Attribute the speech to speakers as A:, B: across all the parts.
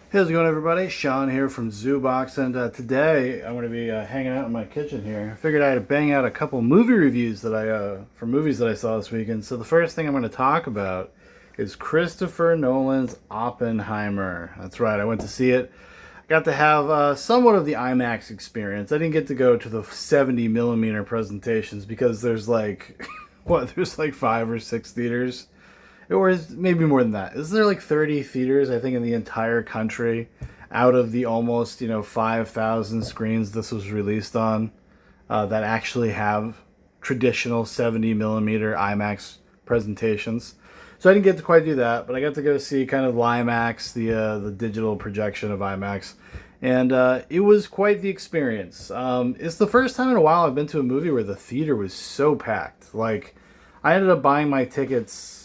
A: Hey, how's it going, everybody? Shaun here from Zoobox, and today I'm going to be hanging out in my kitchen here. I figured I'd bang out a couple movie reviews that for movies that I saw this weekend. So the first thing I'm going to talk about is Christopher Nolan's Oppenheimer. That's right, I went to see it. I got to have somewhat of the IMAX experience. I didn't get to go to the 70 millimeter presentations because there's like, what? There's like 5 or 6 theaters, or is maybe more than that. Is there like 30 theaters, I think, in the entire country out of the almost 5,000 screens this was released on, that actually have traditional 70 millimeter IMAX presentations? So I didn't get to quite do that, but I got to go see kind of IMAX, the digital projection of IMAX, and it was quite the experience. It's the first time in a while I've been to a movie where the theater was so packed. Like, I ended up buying my tickets,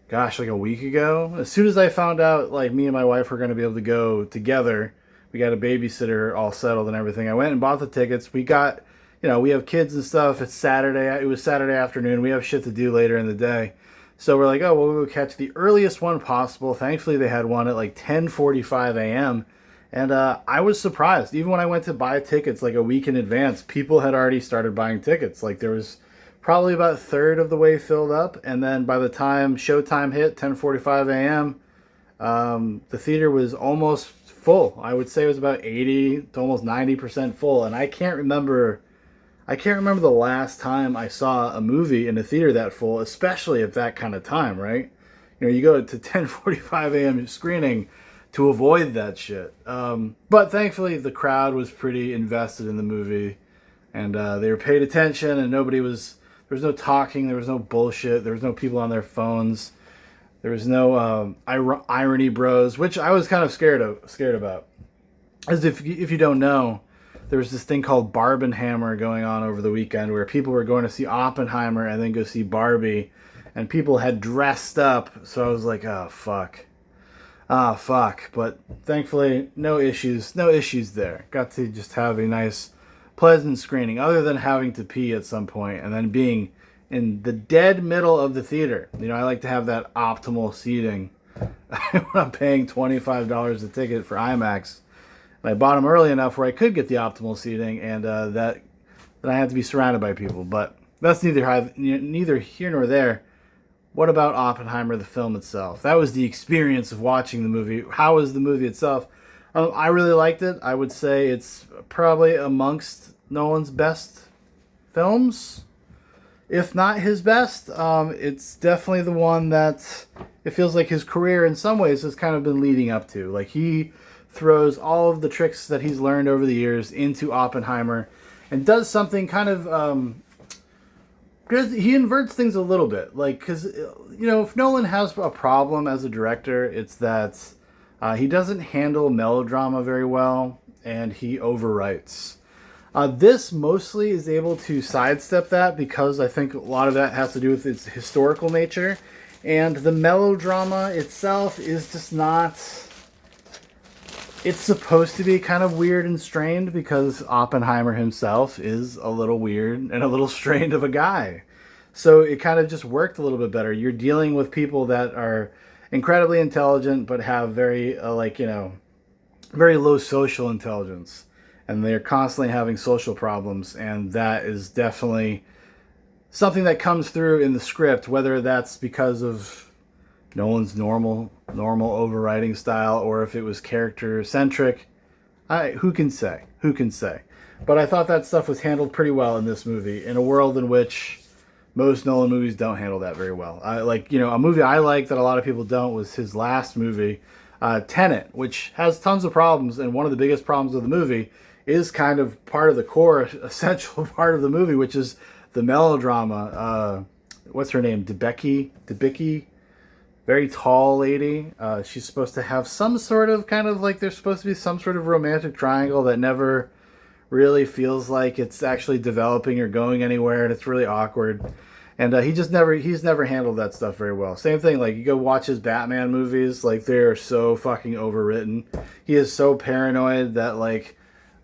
A: gosh, like a week ago. As soon as I found out, like, me and my wife were going to be able to go together, we got a babysitter all settled and everything. I went and bought the tickets. We got, we have kids and stuff. It's Saturday. It was Saturday afternoon. We have shit to do later in the day. So we're like, oh, we'll go catch the earliest one possible. Thankfully, they had one at like 10:45 a.m. And I was surprised. Even when I went to buy tickets like a week in advance, people had already started buying tickets. Like, there was probably about a third of the way filled up, and then by the time showtime hit, 10:45 a.m., the theater was almost full. I would say it was about 80 to almost 90% full, and I can't remember the last time I saw a movie in a theater that full, especially at that kind of time, right? You go to 10:45 a.m. screening to avoid that shit. But thankfully, the crowd was pretty invested in the movie, and they were paid attention, and there was no talking, there was no bullshit, there was no people on their phones, there was no irony bros, which I was kind of scared about. As if you don't know, there was this thing called Barbenheimer going on over the weekend where people were going to see Oppenheimer and then go see Barbie, and people had dressed up. So I was like, oh fuck, fuck. But thankfully, no issues, no issues there. Got to just have a nice, pleasant screening, other than having to pee at some point and then being in the dead middle of the theater. I like to have that optimal seating when I'm paying $25 a ticket for IMAX. And I bought them early enough where I could get the optimal seating, and that I had to be surrounded by people. But that's neither here nor there. What about Oppenheimer, the film itself? That was the experience of watching the movie. How was the movie itself? I really liked it. I would say it's probably amongst Nolan's best films, if not his best. It's definitely the one that it feels like his career in some ways has kind of been leading up to. Like, he throws all of the tricks that he's learned over the years into Oppenheimer and does something kind of he inverts things a little bit. Like, because if Nolan has a problem as a director, it's that he doesn't handle melodrama very well, and he overwrites. This mostly is able to sidestep that because I think a lot of that has to do with its historical nature, and the melodrama itself is just not. It's supposed to be kind of weird and strained because Oppenheimer himself is a little weird and a little strained of a guy. So it kind of just worked a little bit better. You're dealing with people that are incredibly intelligent but have very, very low social intelligence. And they're constantly having social problems. And that is definitely something that comes through in the script, whether that's because of Nolan's normal overwriting style, or if it was character centric. Who can say? Who can say? But I thought that stuff was handled pretty well in this movie, in a world in which most Nolan movies don't handle that very well. A movie I like that a lot of people don't was his last movie, Tenet, which has tons of problems, and one of the biggest problems of the movie is kind of part of the core, essential part of the movie, which is the melodrama. What's her name? Debicki? Very tall lady. She's supposed to have some sort of there's supposed to be some sort of romantic triangle that never really feels like it's actually developing or going anywhere, and it's really awkward. And he's never handled that stuff very well. Same thing, like, you go watch his Batman movies, like, they're so fucking overwritten. He is so paranoid that, like,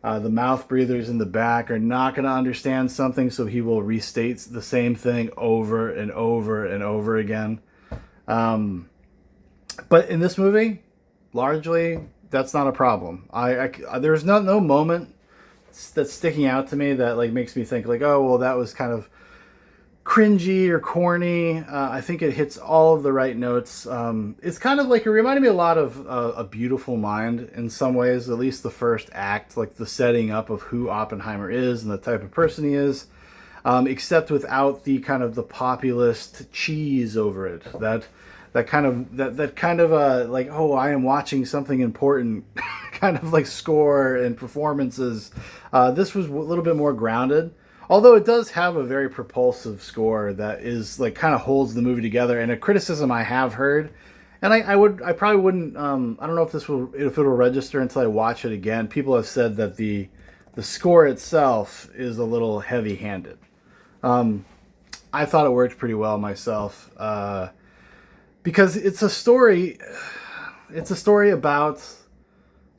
A: the mouth breathers in the back are not going to understand something, so he will restate the same thing over and over and over again. But in this movie, largely That's not a problem. There's no moment that's sticking out to me that like makes me think like, oh well, that was kind of cringy or corny. I think it hits all of the right notes. It's kind of like, it reminded me a lot of A Beautiful Mind in some ways, at least the first act, like the setting up of who Oppenheimer is and the type of person he is, except without the kind of the populist cheese over it. That kind of like, oh, I am watching something important kind of like score and performances. This was a little bit more grounded. Although it does have a very propulsive score that is like kind of holds the movie together. And a criticism I have heard, and I probably wouldn't, I don't know if it'll register until I watch it again. People have said that the score itself is a little heavy-handed. I thought it worked pretty well myself, because it's a story. It's a story about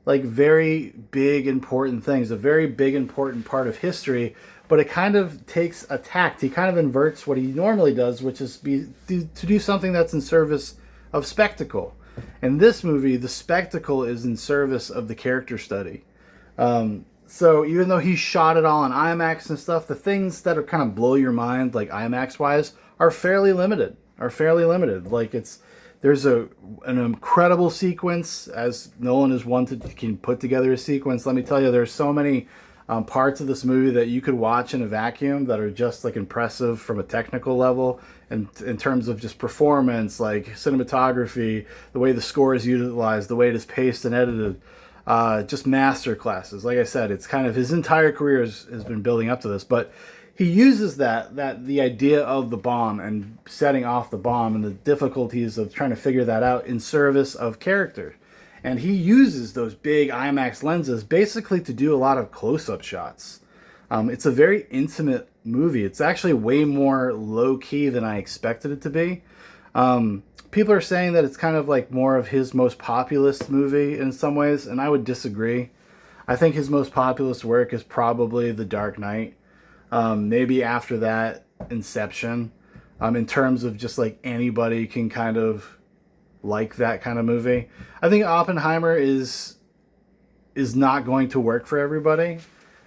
A: like very big important things, a very big important part of history. But it kind of takes a tact. He kind of inverts what he normally does, which is to do something that's in service of spectacle. In this movie, the spectacle is in service of the character study. So even though he shot it all on IMAX and stuff, the things that are kind of blow your mind, like IMAX wise, are fairly limited. Like there's an incredible sequence, as Nolan is one can put together a sequence. Let me tell you, there's so many parts of this movie that you could watch in a vacuum that are just like impressive from a technical level, and in terms of just performance, like cinematography, the way the score is utilized, the way it is paced and edited, just master classes. Like I said, it's kind of his entire career has been building up to this, but he uses that the idea of the bomb and setting off the bomb and the difficulties of trying to figure that out in service of character. And he uses those big IMAX lenses basically to do a lot of close-up shots. It's a very intimate movie. It's actually way more low-key than I expected it to be. People are saying that it's kind of like more of his most populist movie in some ways, and I would disagree. I think his most populist work is probably The Dark Knight. Maybe after that, Inception. In terms of just like anybody can kind of like that kind of movie. I think Oppenheimer is not going to work for everybody.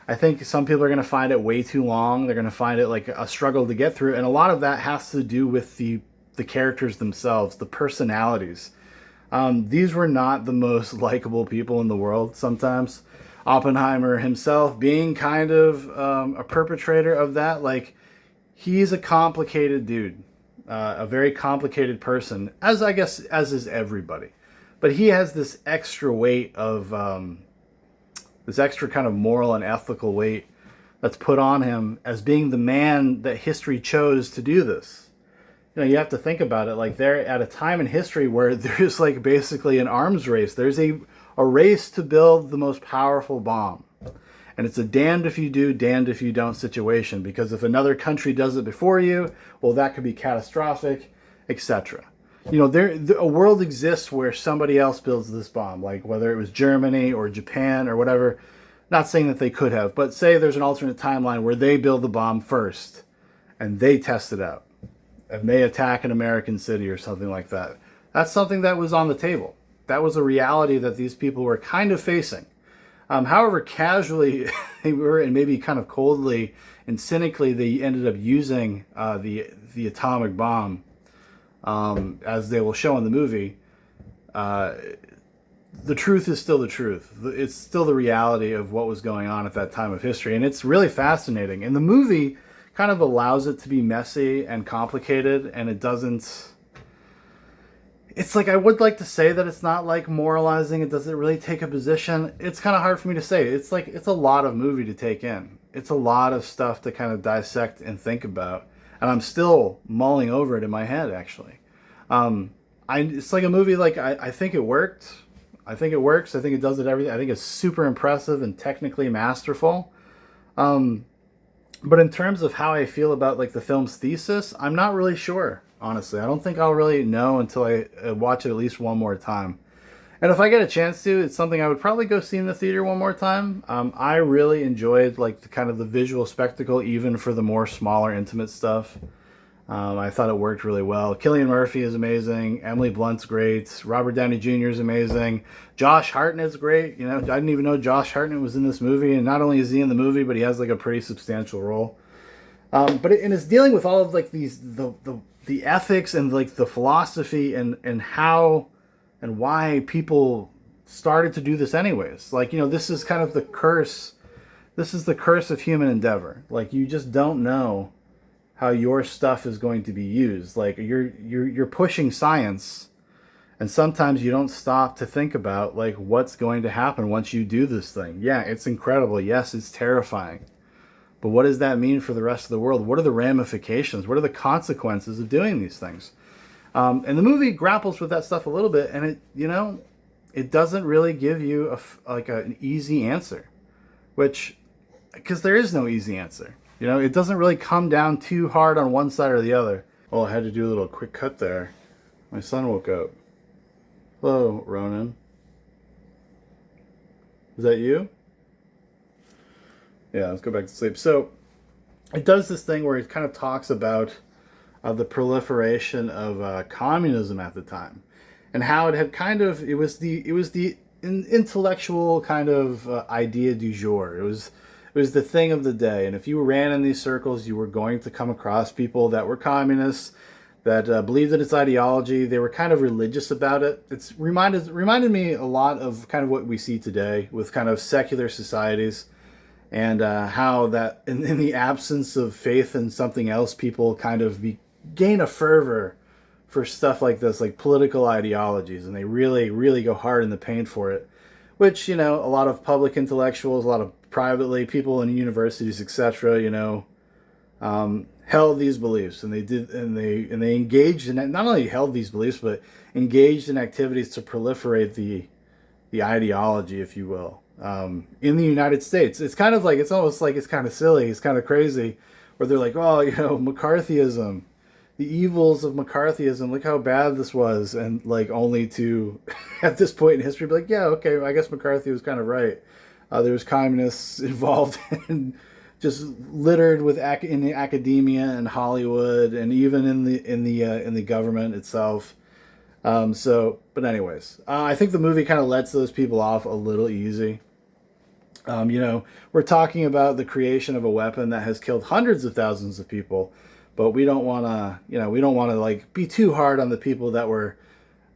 A: I think some people are going to find it way too long. They're going to find it like a struggle to get through, and a lot of that has to do with the characters themselves, the personalities. These were not the most likable people in the world sometimes. Oppenheimer himself being kind of a perpetrator of that. Like, he's a complicated dude. A very complicated person, as is everybody. But he has this extra weight of, this extra kind of moral and ethical weight that's put on him as being the man that history chose to do this. You know, you have to think about it. Like, they're at a time in history where there's like basically an arms race. There's a race to build the most powerful bomb. And it's a damned if you do, damned if you don't situation. Because if another country does it before you, well, that could be catastrophic, etc. You know, a world exists where somebody else builds this bomb. Like whether it was Germany or Japan or whatever. Not saying that they could have. But say there's an alternate timeline where they build the bomb first. And they test it out. And they attack an American city or something like that. That's something that was on the table. That was a reality that these people were kind of facing. However casually they were, and maybe kind of coldly and cynically, they ended up using the atomic bomb, as they will show in the movie. The truth is still the truth. It's still the reality of what was going on at that time of history, and it's really fascinating. And the movie kind of allows it to be messy and complicated, and it doesn't... It's like, I would like to say that it's not like moralizing. It doesn't really take a position. It's kind of hard for me to say. It's like, it's a lot of movie to take in. It's a lot of stuff to kind of dissect and think about. And I'm still mulling over it in my head, actually. It's like a movie, like, I think it worked. I think it works. I think it does it everything. I think it's super impressive and technically masterful. But in terms of how I feel about like the film's thesis, I'm not really sure. Honestly, I don't think I'll really know until I watch it at least one more time. And if I get a chance to, it's something I would probably go see in the theater one more time. I really enjoyed like the kind of the visual spectacle, even for the more smaller, intimate stuff. I thought it worked really well. Cillian Murphy is amazing. Emily Blunt's great. Robert Downey Jr. is amazing. Josh Hartnett's great. You know, I didn't even know Josh Hartnett was in this movie, and not only is he in the movie, but he has like a pretty substantial role. And it's dealing with all of like the ethics and like the philosophy and how and why people started to do this anyways. Like, you know, this is kind of the curse. This is the curse of human endeavor. Like, you just don't know how your stuff is going to be used. Like, you're pushing science, and sometimes you don't stop to think about like what's going to happen once you do this thing. Yeah, it's incredible. Yes, it's terrifying. But what does that mean for the rest of the world? What are the ramifications? What are the consequences of doing these things? And the movie grapples with that stuff a little bit, and it doesn't really give you an easy answer, because there is no easy answer. You know, it doesn't really come down too hard on one side or the other. Oh, I had to do a little quick cut there. My son woke up. Hello, Ronan. Is that you? Yeah, let's go back to sleep. So it does this thing where it kind of talks about the proliferation of communism at the time, and how it had it was the intellectual kind of idea du jour. It was the thing of the day, and if you ran in these circles, you were going to come across people that were communists, that believed in its ideology. They were kind of religious about it. It's reminded me a lot of kind of what we see today with kind of secular societies, and how that in the absence of faith in something else, people kind of gain a fervor for stuff like this, like political ideologies, and they really, really go hard in the paint for it. Which, you know, a lot of public intellectuals, a lot of privately people in universities, etc., you know, held these beliefs, and they engaged in it. Not only held these beliefs, but engaged in activities to proliferate the ideology, if you will, in the United States. It's kind of like, it's almost like it's kind of silly, it's kind of crazy, where they're like, oh, you know, McCarthyism, the evils of McCarthyism, look how bad this was, and like only to at this point in history be like, yeah, okay, I guess McCarthy was kind of right. There was communists involved and just littered with in the academia and Hollywood, and even in the government itself. But anyways, I think the movie kind of lets those people off a little easy. You know, we're talking about the creation of a weapon that has killed hundreds of thousands of people, but we don't want to like be too hard on the people that were,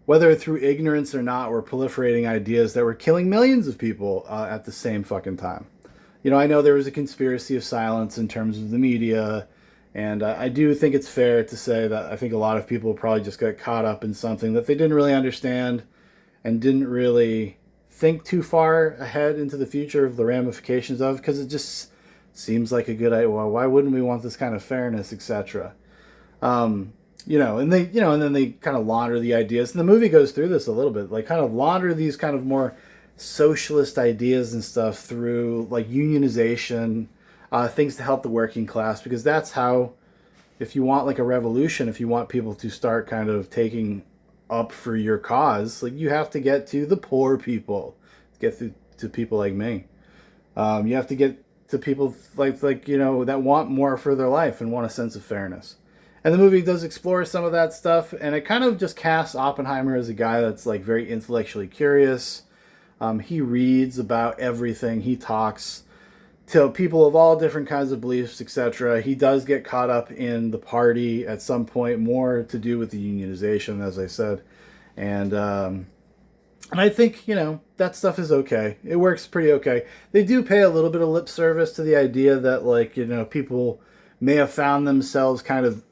A: whether through ignorance or not, were proliferating ideas that were killing millions of people at the same fucking time. You know, I know there was a conspiracy of silence in terms of the media, and I do think it's fair to say that I think a lot of people probably just got caught up in something that they didn't really understand and didn't really think too far ahead into the future of the ramifications of, because it just seems like a good idea. Well, why wouldn't we want this kind of fairness, etc.? You know, and then they kind of launder the ideas. And the movie goes through this a little bit, like kind of launder these kind of more socialist ideas and stuff through like unionization, things to help the working class, because that's how, if you want like a revolution, if you want people to start kind of taking up for your cause, like you have to get to the poor people, get to people like me. You have to get to people like you know, that want more for their life and want a sense of fairness. And the movie does explore some of that stuff, and it kind of just casts Oppenheimer as a guy that's like very intellectually curious. He reads about everything. He talks to people of all different kinds of beliefs, etc. He does get caught up in the party at some point, more to do with the unionization, as I said. And I think, you know, that stuff is okay. It works pretty okay. They do pay a little bit of lip service to the idea that, like, you know, people may have found themselves kind of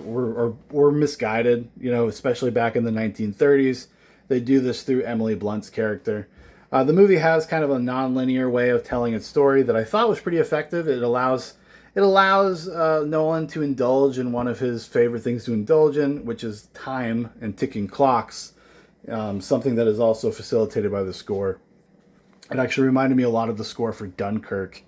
A: were misguided, you know, especially back in the 1930s. They do this through Emily Blunt's character. The movie has kind of a non-linear way of telling its story that I thought was pretty effective. It allows Nolan to indulge in one of his favorite things to indulge in, which is time and ticking clocks, something that is also facilitated by the score. It actually reminded me a lot of the score for Dunkirk,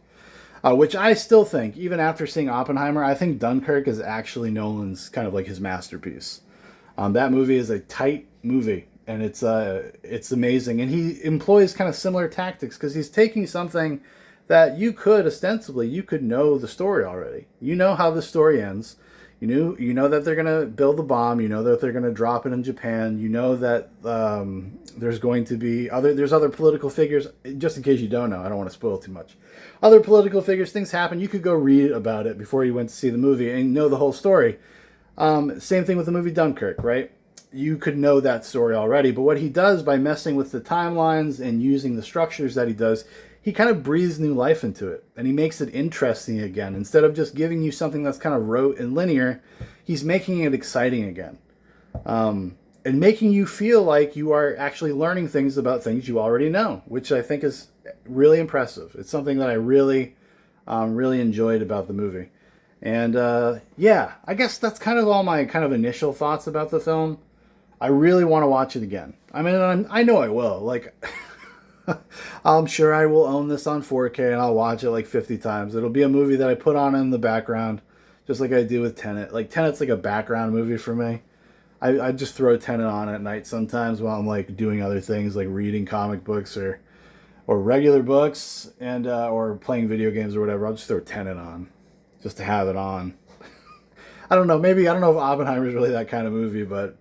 A: which I still think, even after seeing Oppenheimer, I think Dunkirk is actually Nolan's kind of like his masterpiece. That movie is a tight movie, and it's amazing. And he employs kind of similar tactics, because he's taking something that you could ostensibly, you could know the story already. You know how the story ends. You know that they're gonna build the bomb. You know that they're gonna drop it in Japan. You know that there's going to be there's other political figures. Just in case you don't know, I don't want to spoil too much. Other political figures, things happen. You could go read about it before you went to see the movie and know the whole story. Same thing with the movie Dunkirk, right? You could know that story already, but what he does by messing with the timelines and using the structures that he does, he kind of breathes new life into it, and he makes it interesting again. Instead of just giving you something that's kind of rote and linear, he's making it exciting again, and making you feel like you are actually learning things about things you already know, which I think is really impressive. It's something that I really, really enjoyed about the movie. And yeah, I guess that's kind of all my kind of initial thoughts about the film. I really want to watch it again. I mean, I know I will. Like, I'm sure I will own this on 4K and I'll watch it like 50 times. It'll be a movie that I put on in the background, just like I do with Tenet. Like, Tenet's like a background movie for me. I just throw Tenet on at night sometimes while I'm like doing other things, like reading comic books or regular books and or playing video games or whatever. I'll just throw Tenet on just to have it on. I don't know. Maybe I don't know if Oppenheimer's really that kind of movie, but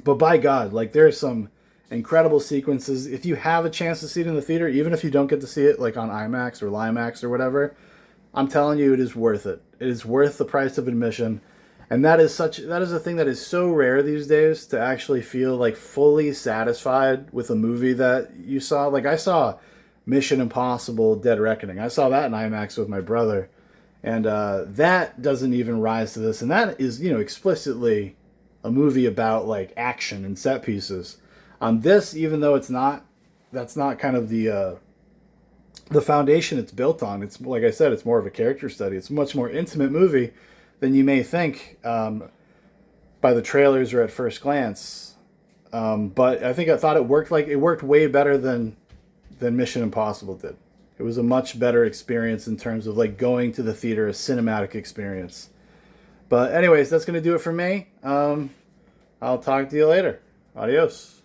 A: by God, like there's some incredible sequences. If you have a chance to see it in the theater, even if you don't get to see it like on IMAX or Limax or whatever, I'm telling you, it is worth it. It is worth the price of admission. And that is a thing that is so rare these days, to actually feel like fully satisfied with a movie that you saw. Like, I saw Mission Impossible Dead Reckoning. I saw that in IMAX with my brother. And that doesn't even rise to this. And that is, explicitly a movie about like action and set pieces. On this, even though that's not kind of the foundation it's built on. It's, like I said, it's more of a character study. It's a much more intimate movie than you may think by the trailers or at first glance. But I thought it worked way better than Mission Impossible did. It was a much better experience in terms of like going to the theater, a cinematic experience. But anyways, that's going to do it for me. I'll talk to you later. Adios.